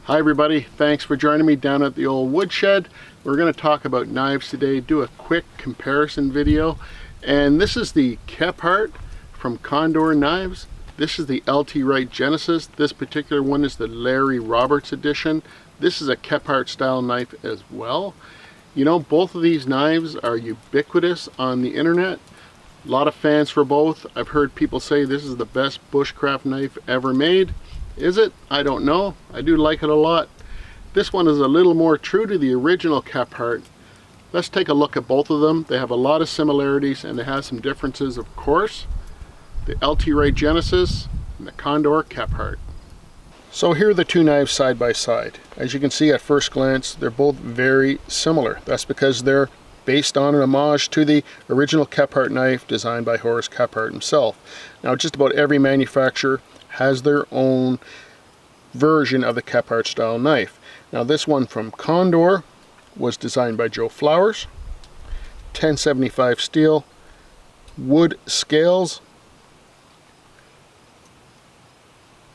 Hi everybody, thanks for joining me down at the old woodshed. We're going to talk about knives today, do a quick comparison video. And this is the Kephart from Condor knives. This is the LT Wright Genesis. This particular one is the Larry Roberts edition. This is a Kephart style knife as well. You know, both of these knives are ubiquitous on the internet. A lot of fans for both. I've heard people say this is the best bushcraft knife ever made. Is it? I don't know. I do like it a lot. This one is a little more true to the original Kephart. Let's take a look at both of them. They have a lot of similarities and they have some differences, of course. The LT Wright Genesis and the Condor Kephart. So here are the two knives side by side. As you can see at first glance, they're both very similar. That's because they're based on an homage to the original Kephart knife designed by Horace Kephart himself. Now, just about every manufacturer has their own version of the Kephart style knife. Now, this one from Condor was designed by Joe Flowers. 1075 steel, wood scales,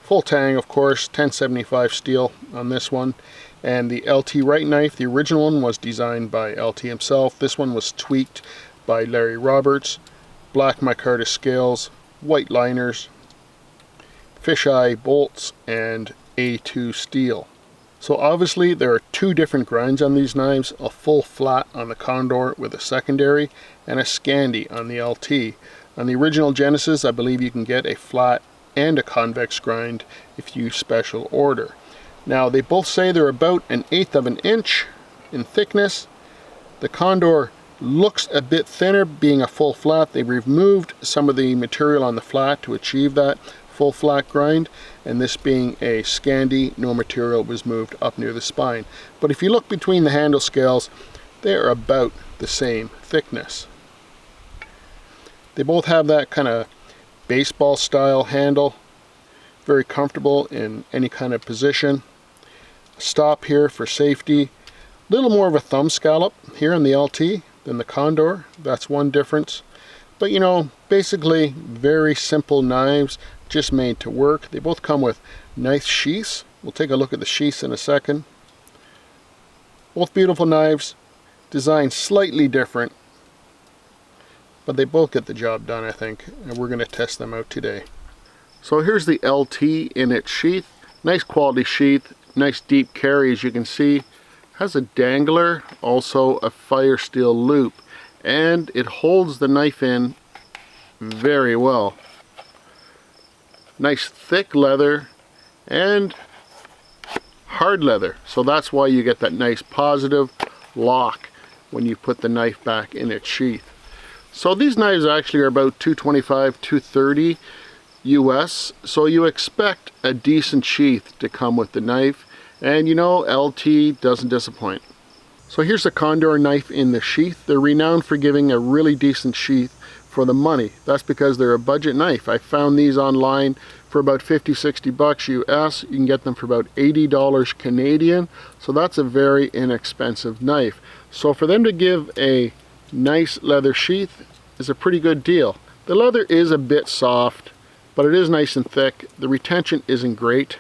full tang, of course, 1075 steel on this one. And the LT Wright knife, the original one, was designed by LT himself. This one was tweaked by Larry Roberts. Black micarta scales, white liners, fisheye bolts, and A2 steel. So obviously there are two different grinds on these knives, a full flat on the Condor with a secondary and a Scandi on the LT. On the original Genesis, I believe you can get a flat and a convex grind if you special order. Now, they both say they're about 1/8 of an inch in thickness. The Condor looks a bit thinner, being a full flat. They removed some of the material on the flat to achieve that full flat grind, and this being a Scandi, no material was moved up near the spine. But if you look between the handle scales, they are about the same thickness. They both have that kind of baseball style handle, very comfortable in any kind of position. Stop here for safety. A little more of a thumb scallop here in the LT than the Condor. That's one difference. But you know, basically very simple knives, just made to work. They both come with nice sheaths. We'll take a look at the sheaths in a second. Both beautiful knives, designed slightly different, but they both get the job done, I think, and we're going to test them out today. So here's the LT in its sheath. Nice quality sheath, nice deep carry, as you can see. Has a dangler, also a fire steel loop, and it holds the knife in very well. Nice thick leather and hard leather, so that's why you get that nice positive lock when you put the knife back in its sheath. So these knives actually are about $225, $230 US, so you expect a decent sheath to come with the knife, and you know, LT doesn't disappoint. So here's the Condor knife in the sheath. They're renowned for giving a really decent sheath for the money. That's because they're a budget knife. I found these online for about 50-60 bucks US. You can get them for about $80 Canadian, so that's a very inexpensive knife. So for them to give a nice leather sheath is a pretty good deal. The leather is a bit soft, but it is nice and thick. The retention isn't great.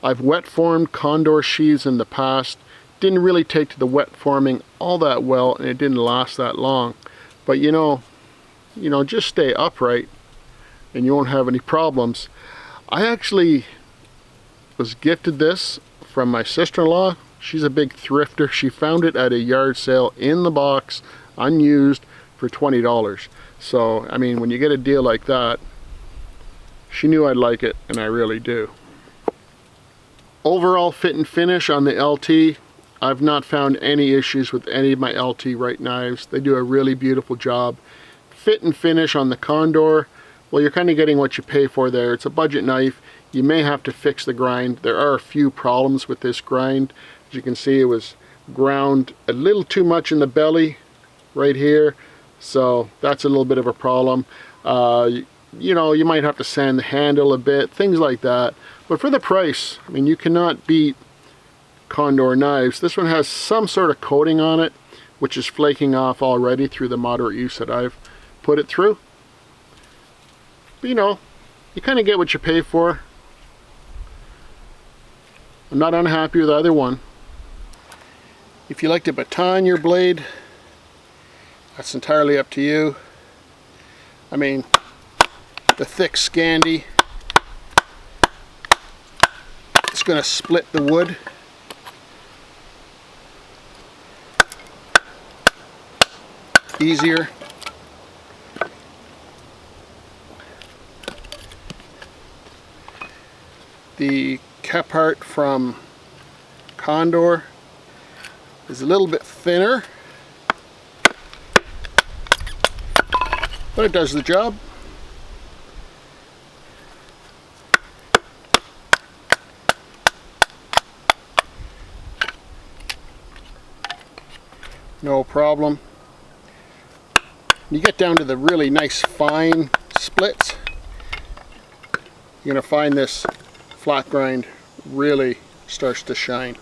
I've wet formed Condor sheaths in the past. Didn't really take to the wet forming all that well, and it didn't last that long. But you know, just stay upright and you won't have any problems. I actually was gifted this from my sister-in-law. She's a big thrifter. She found it at a yard sale in the box, unused, for $20. So, I mean, when you get a deal like that, she knew I'd like it, and I really do. Overall fit and finish on the LT, I've not found any issues with any of my LT Wright knives. They do a really beautiful job. Fit and finish on the Condor, well, you're kind of getting what you pay for there. It's a budget knife. You may have to fix the grind. There are a few problems with this grind. As you can see, it was ground a little too much in the belly right here, so that's a little bit of a problem. You know, you might have to sand the handle a bit, things like that. But for the price, I mean, you cannot beat Condor knives. This one has some sort of coating on it, which is flaking off already through the moderate use that I've put it through. But you know, you kind of get what you pay for. I'm not unhappy with either one. If you like to baton your blade, that's entirely up to you. I mean, the thick Scandi, it's going to split the wood. Easier. The Kephart from Condor is a little bit thinner, but it does the job. No problem. You get down to the really nice fine splits, you're going to find this flat grind really starts to shine.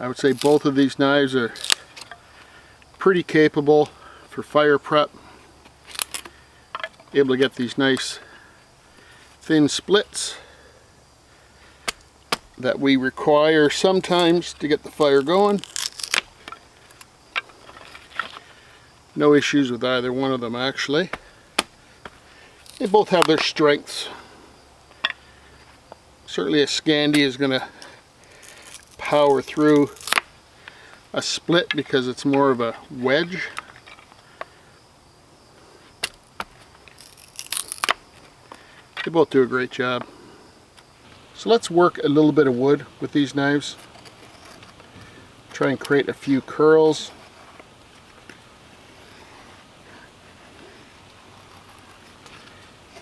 I would say both of these knives are pretty capable for fire prep. Able to get these nice thin splits that we require sometimes to get the fire going. No issues with either one of them actually. They both have their strengths. Certainly a Scandi is going to power through a split because it's more of a wedge. They both do a great job. So let's work a little bit of wood with these knives. Try and create a few curls.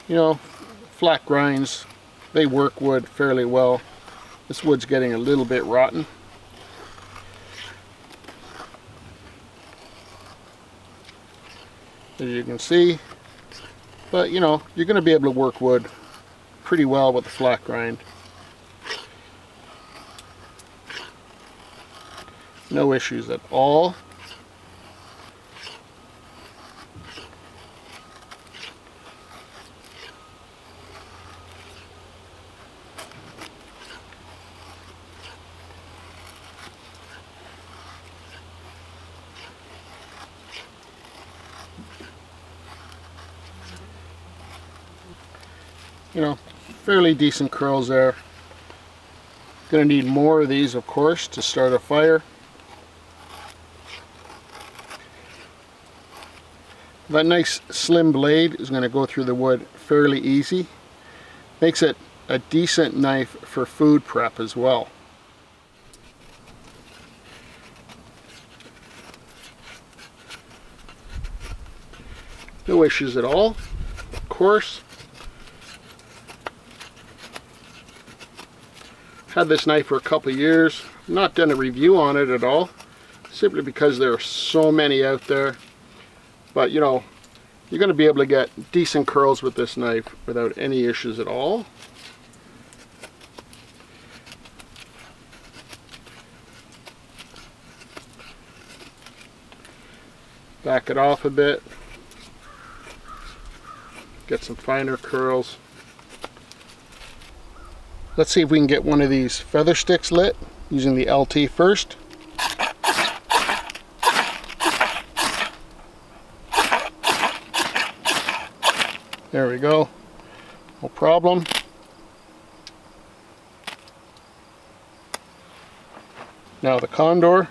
You know, flat grinds, they work wood fairly well. This wood's getting a little bit rotten. As you can see, but you know, you're going to be able to work wood pretty well with the flat grind. No issues at all. You know, fairly decent curls there. Gonna need more of these, of course, to start a fire. That nice slim blade is going to go through the wood fairly easy. Makes it a decent knife for food prep as well. No issues at all, of course. Had this knife for a couple of years. Not done a review on it at all, simply because there are so many out there. But you know, you're going to be able to get decent curls with this knife without any issues at all. Back it off a bit. Get some finer curls. Let's see if we can get one of these feather sticks lit using the LT first. There we go. No problem. Now the Condor.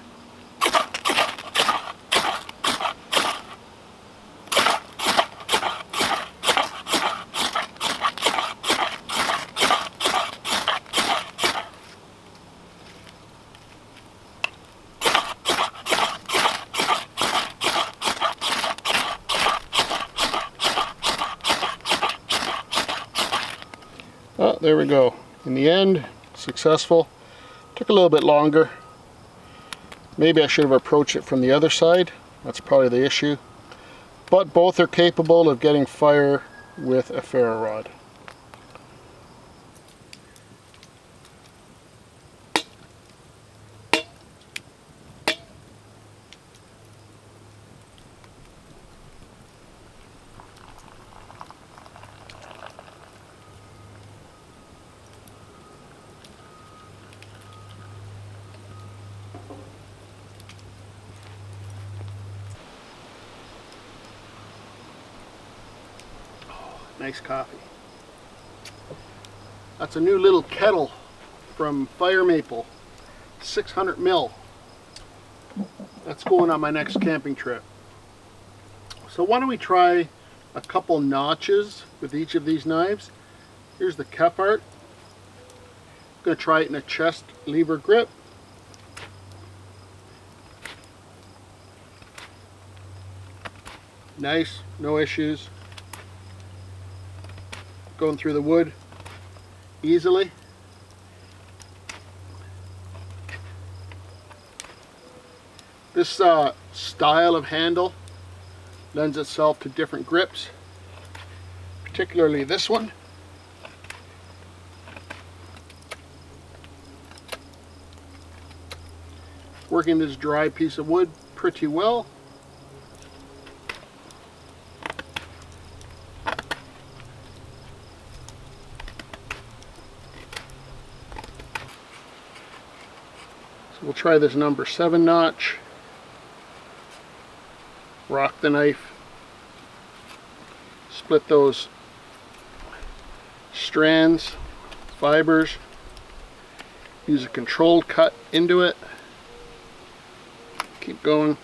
Oh, there we go. In the end, successful. Took a little bit longer. Maybe I should have approached it from the other side. That's probably the issue. But both are capable of getting fire with a ferro rod. Nice coffee. That's a new little kettle from Fire Maple, 600 mil. That's going on my next camping trip. So why don't we try a couple notches with each of these knives. Here's the Kephart. I'm going to try it in a chest lever grip. Nice, no issues. Going through the wood easily. This style of handle lends itself to different grips, particularly this one. Working this dry piece of wood pretty well. We'll try this number 7 notch. Rock the knife. Split those strands, fibers. Use a controlled cut into it. Keep going.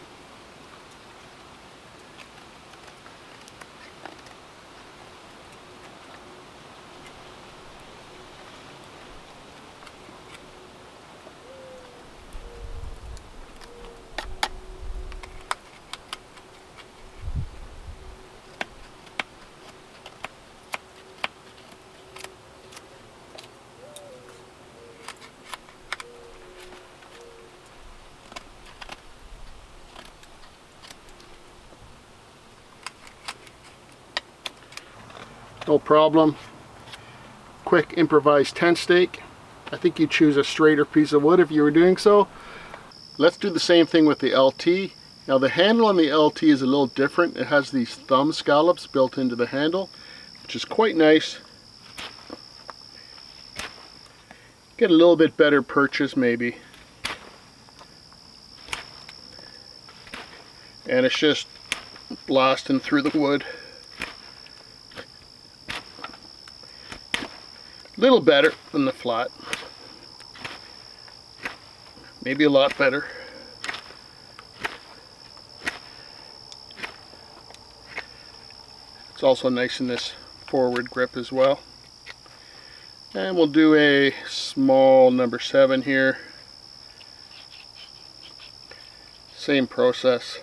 No problem. Quick improvised tent stake. I think you choose a straighter piece of wood if you were doing so. Let's do the same thing with the LT. Now the handle on the LT is a little different. It has these thumb scallops built into the handle, which is quite nice. Get a little bit better purchase maybe. And it's just blasting through the wood. A little better than the flat. Maybe a lot better. It's also nice in this forward grip as well. And we'll do a small number 7 here. Same process.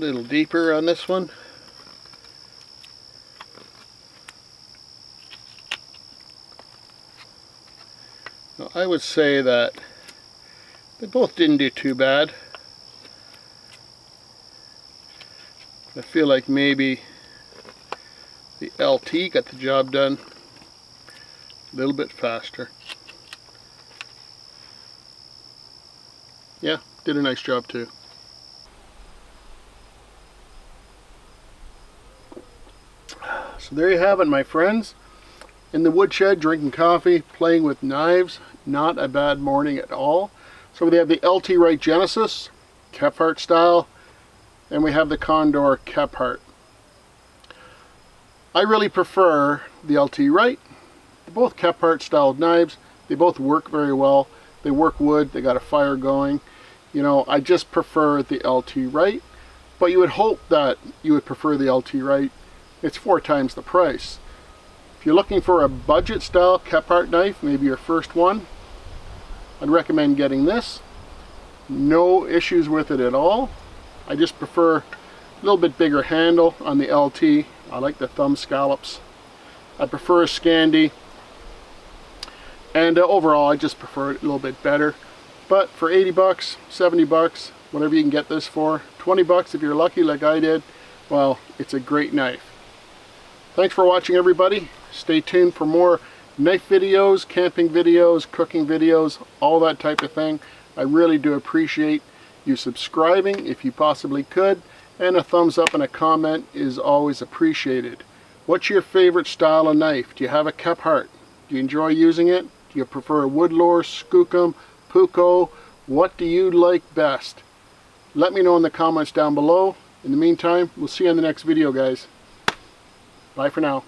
little deeper on this one. Now, I would say that they both didn't do too bad. I feel like maybe the LT got the job done a little bit faster. Yeah, did a nice job too. So there you have it, my friends. In the woodshed, drinking coffee, playing with knives. Not a bad morning at all. So we have the LT Wright Genesis, Kephart style, and we have the Condor Kephart. I really prefer the LT Wright. They're both Kephart styled knives. They both work very well. They work wood, they got a fire going. You know, I just prefer the LT Wright, but you would hope that you would prefer the LT Wright. It's 4 times the price. If you're looking for a budget style Kephart knife, maybe your first one, I'd recommend getting this. No issues with it at all. I just prefer a little bit bigger handle on the LT. I like the thumb scallops. I prefer a Scandi, and overall I just prefer it a little bit better. But for 80 bucks, 70 bucks, whatever you can get this for, 20 bucks if you're lucky like I did, well, it's a great knife. Thanks for watching, everybody. Stay tuned for more knife videos, camping videos, cooking videos, all that type of thing. I really do appreciate you subscribing if you possibly could, and a thumbs up and a comment is always appreciated. What's your favorite style of knife? Do you have a Kephart? Do you enjoy using it? Do you prefer a Woodlore, Skookum, Puko? What do you like best? Let me know in the comments down below. In the meantime, we'll see you in the next video, guys. Bye for now.